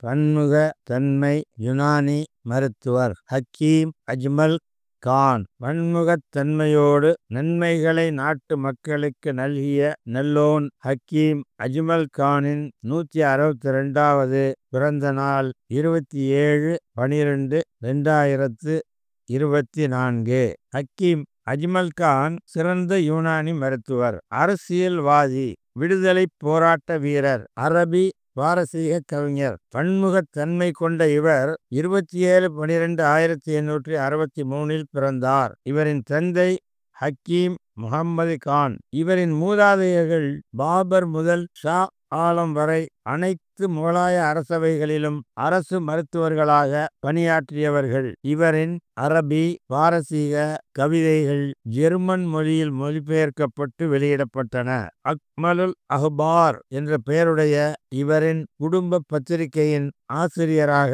பன்முக தன்மை யுனானி மருத்துவர் ஹக்கீம் அஜ்மல் கான். பன்முகத் தன்மையோடு நன்மைகளை நாட்டு மக்களுக்கு நல்கிய நல்லோன் ஹக்கீம் அஜ்மல் கானின் 162வது பிறந்த நாள் 27/12/2024. ஹக்கீம் அஜ்மல் கான் சிறந்த யூனானி மருத்துவர், அரசியல்வாதி, விடுதலை போராட்ட வீரர், அரபி பாரசீக கவிஞர். பன்முகத் தன்மை கொண்ட இவர் 27/12/1863 பிறந்தார். இவரின் தந்தை ஹக்கீம் முகம்மது கான். இவரின் மூதாதையர்கள் பாபர் முதல் ஷா ஆலம் வரை அனைத்து முகலாய அரசவைகளிலும் அரசு மருத்துவர்களாக பணியாற்றியவர்கள். இவரின் அரபி பாரசீக கவிதைகள் ஜெர்மன் மொழியில் மொழிபெயர்க்கப்பட்டு வெளியிடப்பட்டன. அக்மலுல் அஹ்பார் என்ற பெயருடைய இவரின் குடும்ப பத்திரிகையின் ஆசிரியராக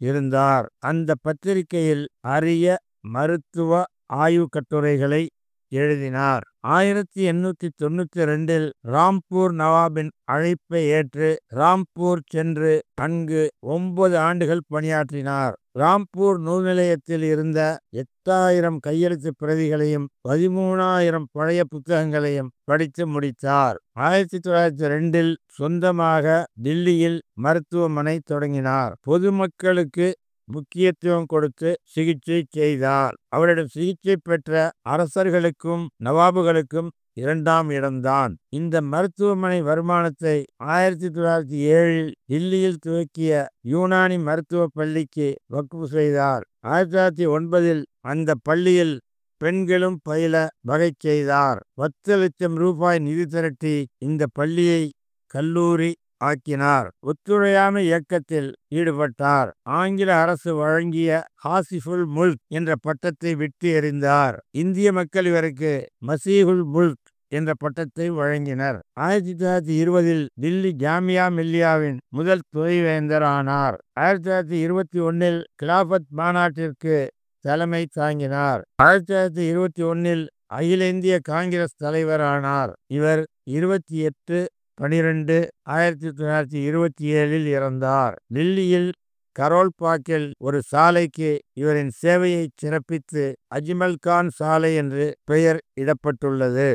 இருந்தார். அந்த பத்திரிகையில் அரிய மருத்துவ ஆய்வுக் கட்டுரைகளை எழுதினார். 1892 ராம்பூர் நவாபின் அழைப்பை ஏற்று ராம்பூர் சென்று அங்கு 9 ஆண்டுகள் பணியாற்றினார். ராம்பூர் நூல் நிலையத்தில் இருந்த 8000 கையெழுத்து பிரதிகளையும் 13,000 பழைய புத்தகங்களையும் படித்து முடித்தார். 1902 சொந்தமாக தில்லியில் மருத்துவமனை தொடங்கினார். பொதுமக்களுக்கு முக்கியத்துவம் கொடுத்து சிகிச்சை செய்தார். அவரிடம் சிகிச்சை பெற்ற அரசர்களுக்கும் நவாபுகளுக்கும் 2ஆம் இடம்தான். இந்த மருத்துவமனை வருமானத்தை 1907 தில்லியில் துவக்கிய யூனானி மருத்துவ பள்ளிக்கு வக்ஃப் செய்தார். 1909 அந்த பள்ளியில் பெண்களும் பயில வகை செய்தார். 10 லட்சம் ரூபாய் நிதி திரட்டி இந்த பள்ளியை கல்லூரி ஆக்கினார். ஒத்துழையாமை இயக்கத்தில் ஈடுபட்டார். ஆங்கில அரசு வழங்கிய ஹாசிஃபுல் முல்க் என்ற பட்டத்தை விட்டு எறிந்தார். இந்திய மக்கள் இவருக்கு மசீஹுல் முல்க் என்ற பட்டத்தை வழங்கினர். 1920 தில்லி ஜாமியா மில்லியாவின் முதல் துணைவேந்தர் ஆனார். 1921 கிலாபத் மாநாட்டிற்கு தலைமை தாங்கினார். 1921 அகில இந்திய காங்கிரஸ் தலைவர் ஆனார். இவர் 28/12/1927 இறந்தார். தில்லியில் கரோல் பாக்கில் ஒரு சாலைக்கு இவரின் சேவையை சிறப்பித்து அஜ்மல் கான் சாலை என்று பெயர் இடப்பட்டுள்ளது.